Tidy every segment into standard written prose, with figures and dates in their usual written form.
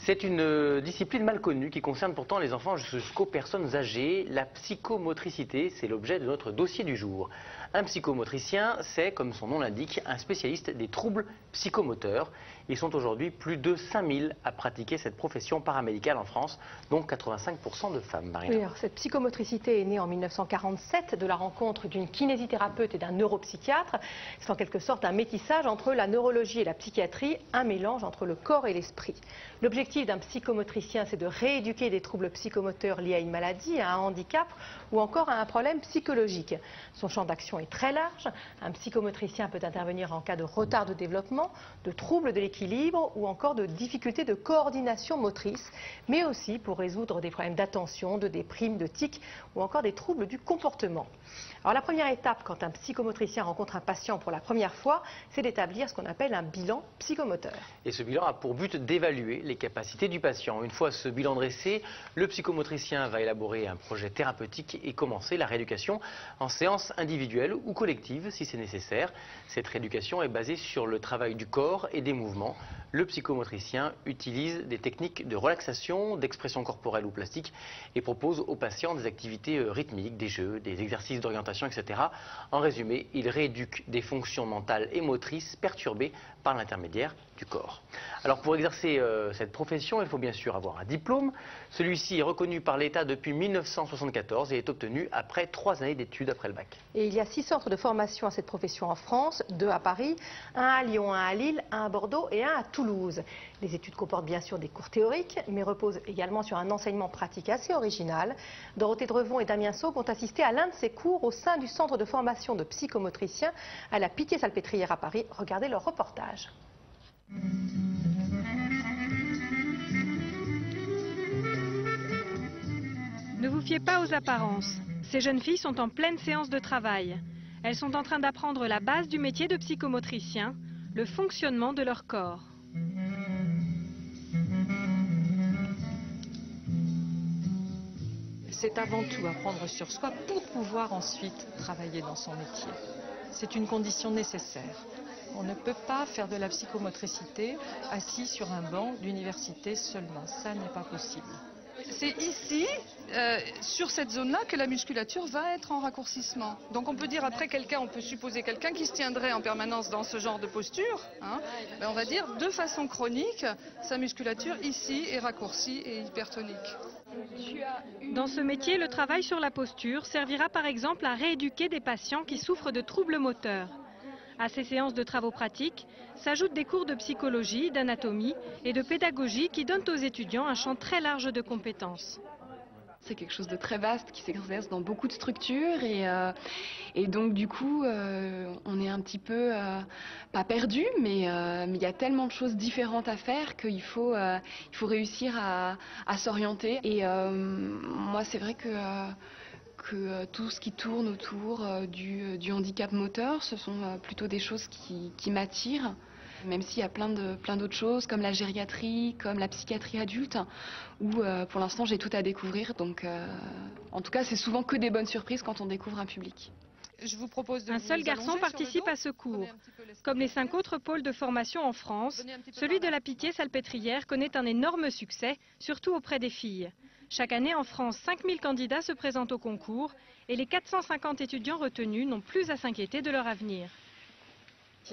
C'est une discipline mal connue qui concerne pourtant les enfants jusqu'aux personnes âgées. La psychomotricité, c'est l'objet de notre dossier du jour. Un psychomotricien, c'est, comme son nom l'indique, un spécialiste des troubles psychomoteurs. Ils sont aujourd'hui plus de 5000 à pratiquer cette profession paramédicale en France, dont 85% de femmes. Marina. Oui, alors cette psychomotricité est née en 1947 de la rencontre d'une kinésithérapeute et d'un neuropsychiatre. C'est en quelque sorte un métissage entre la neurologie et la psychiatrie, un mélange entre le corps et l'esprit. L'objectif d'un psychomotricien, c'est de rééduquer des troubles psychomoteurs liés à une maladie, à un handicap ou encore à un problème psychologique. Son champ d'action est très large. Un psychomotricien peut intervenir en cas de retard de développement, de troubles de l'équilibre ou encore de difficultés de coordination motrice, mais aussi pour résoudre des problèmes d'attention, de déprime, de tics ou encore des troubles du comportement. Alors la première étape quand un psychomotricien rencontre un patient pour la première fois, c'est d'établir ce qu'on appelle un bilan psychomoteur. Et ce bilan a pour but d'évaluer les capacités du patient. Une fois ce bilan dressé, le psychomotricien va élaborer un projet thérapeutique et commencer la rééducation en séance individuelle ou collective si c'est nécessaire. Cette rééducation est basée sur le travail du corps et des mouvements. Le psychomotricien utilise des techniques de relaxation, d'expression corporelle ou plastique et propose aux patients des activités rythmiques, des jeux, des exercices d'orientation, etc. En résumé, il rééduque des fonctions mentales et motrices perturbées par l'intermédiaire du corps. Alors pour exercer cette profession, il faut bien sûr avoir un diplôme. Celui-ci est reconnu par l'État depuis 1974 et est obtenu après 3 années d'études après le bac. Et il y a 6 centres de formation à cette profession en France, 2 à Paris, 1 à Lyon, 1 à Lille, 1 à Bordeaux et 1 à Toulouse. Les études comportent bien sûr des cours théoriques, mais reposent également sur un enseignement pratique assez original. Dorothée Drevon et Damien Sauve ont assisté à l'un de ces cours au sein du centre de formation de psychomotriciens à la Pitié-Salpêtrière à Paris. Regardez leur reportage. Ne vous fiez pas aux apparences. Ces jeunes filles sont en pleine séance de travail. Elles sont en train d'apprendre la base du métier de psychomotricien, le fonctionnement de leur corps. C'est avant tout apprendre sur soi pour pouvoir ensuite travailler dans son métier. C'est une condition nécessaire. On ne peut pas faire de la psychomotricité assis sur un banc d'université seulement. Ça n'est pas possible. C'est ici, sur cette zone-là, que la musculature va être en raccourcissement. Donc on peut dire après quelqu'un, on peut supposer quelqu'un qui se tiendrait en permanence dans ce genre de posture, hein, ben on va dire de façon chronique, sa musculature ici est raccourcie et hypertonique. Dans ce métier, le travail sur la posture servira par exemple à rééduquer des patients qui souffrent de troubles moteurs. À ces séances de travaux pratiques s'ajoutent des cours de psychologie, d'anatomie et de pédagogie qui donnent aux étudiants un champ très large de compétences. C'est quelque chose de très vaste qui s'exerce dans beaucoup de structures et donc du coup on est un petit peu, pas perdu, mais il y a tellement de choses différentes à faire qu'il faut réussir à s'orienter. Et moi c'est vrai que tout ce qui tourne autour du handicap moteur, ce sont plutôt des choses qui m'attirent. Même s'il y a plein d'autres choses comme la gériatrie, comme la psychiatrie adulte, où pour l'instant j'ai tout à découvrir. Donc en tout cas c'est souvent que des bonnes surprises quand on découvre un public. Un seul garçon participe à ce cours. Comme les 5 autres pôles de formation en France, celui de la Pitié-Salpêtrière connaît un énorme succès, surtout auprès des filles. Chaque année en France, 5000 candidats se présentent au concours et les 450 étudiants retenus n'ont plus à s'inquiéter de leur avenir.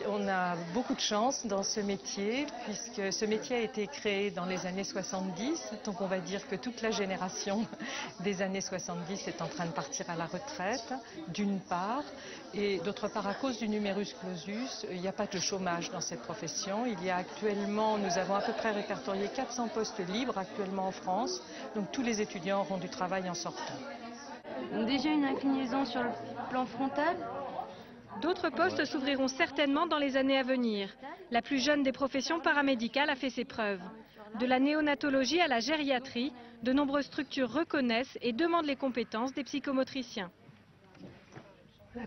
On a beaucoup de chance dans ce métier, puisque ce métier a été créé dans les années 70, donc on va dire que toute la génération des années 70 est en train de partir à la retraite, d'une part, et d'autre part, à cause du numerus clausus, il n'y a pas de chômage dans cette profession. Il y a actuellement, nous avons à peu près répertorié 400 postes libres actuellement en France, donc tous les étudiants auront du travail en sortant. Déjà une inclinaison sur le plan frontal. D'autres postes s'ouvriront certainement dans les années à venir. La plus jeune des professions paramédicales a fait ses preuves. De la néonatologie à la gériatrie, de nombreuses structures reconnaissent et demandent les compétences des psychomotriciens.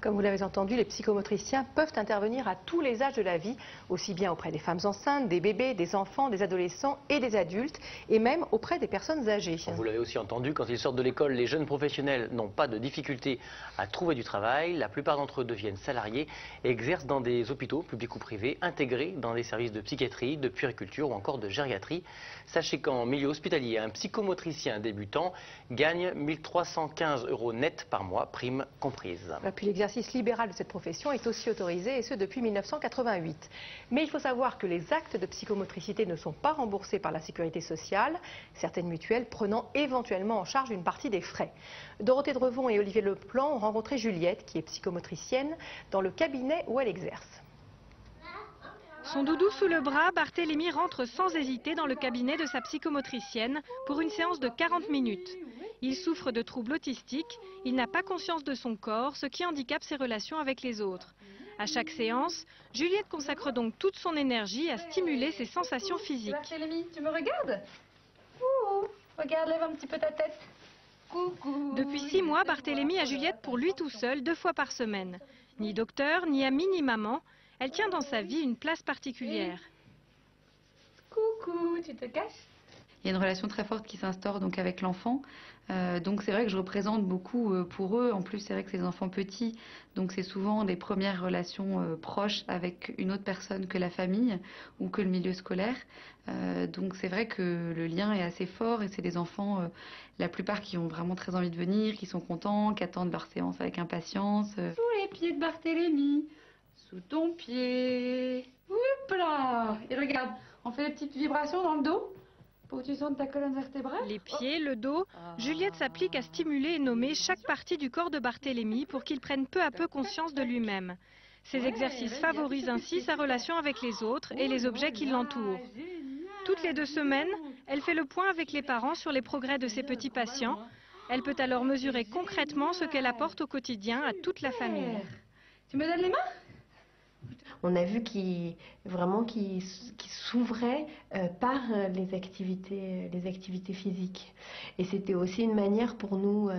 Comme vous l'avez entendu, les psychomotriciens peuvent intervenir à tous les âges de la vie, aussi bien auprès des femmes enceintes, des bébés, des enfants, des adolescents et des adultes, et même auprès des personnes âgées. Vous l'avez aussi entendu, quand ils sortent de l'école, les jeunes professionnels n'ont pas de difficulté à trouver du travail. La plupart d'entre eux deviennent salariés et exercent dans des hôpitaux, publics ou privés, intégrés dans des services de psychiatrie, de puériculture ou encore de gériatrie. Sachez qu'en milieu hospitalier, un psychomotricien débutant gagne 1 315 € net par mois, prime comprise. L'exercice libéral de cette profession est aussi autorisé, et ce depuis 1988. Mais il faut savoir que les actes de psychomotricité ne sont pas remboursés par la sécurité sociale, certaines mutuelles prenant éventuellement en charge une partie des frais. Dorothée Drevon et Olivier Leplan ont rencontré Juliette, qui est psychomotricienne, dans le cabinet où elle exerce. Son doudou sous le bras, Barthélémy rentre sans hésiter dans le cabinet de sa psychomotricienne pour une séance de 40 minutes. Il souffre de troubles autistiques, il n'a pas conscience de son corps, ce qui handicape ses relations avec les autres. À chaque séance, Juliette consacre donc toute son énergie à stimuler ses sensations physiques. Barthélémy, tu me regardes? Regarde, lève un petit peu ta tête. Coucou. Depuis 6 mois, Barthélémy a Juliette pour lui tout seul, 2 fois par semaine. Ni docteur, ni ami, ni maman, elle tient dans sa vie une place particulière. Coucou, tu te caches? Il y a une relation très forte qui s'instaure donc avec l'enfant. Donc c'est vrai que je représente beaucoup pour eux. En plus, c'est vrai que c'est des enfants petits. Donc c'est souvent des premières relations proches avec une autre personne que la famille ou que le milieu scolaire. Donc c'est vrai que le lien est assez fort et c'est des enfants, la plupart qui ont vraiment très envie de venir, qui sont contents, qui attendent leur séance avec impatience. Sous les pieds de Barthélémy. Sous ton pied. Oups là. Et regarde, on fait des petites vibrations dans le dos pour que tu sentes ta colonne vertébrale. Les pieds, le dos, Juliette s'applique à stimuler et nommer chaque partie du corps de Barthélémy pour qu'il prenne peu à peu conscience de lui-même. Ces exercices favorisent ainsi sa relation avec les autres et les objets qui l'entourent. Toutes les 2 semaines, elle fait le point avec les parents sur les progrès de ses petits patients. Elle peut alors mesurer concrètement ce qu'elle apporte au quotidien à toute la famille. Tu me donnes les mains? On a vu qu'il s'ouvrait par les activités physiques. Et c'était aussi une manière pour nous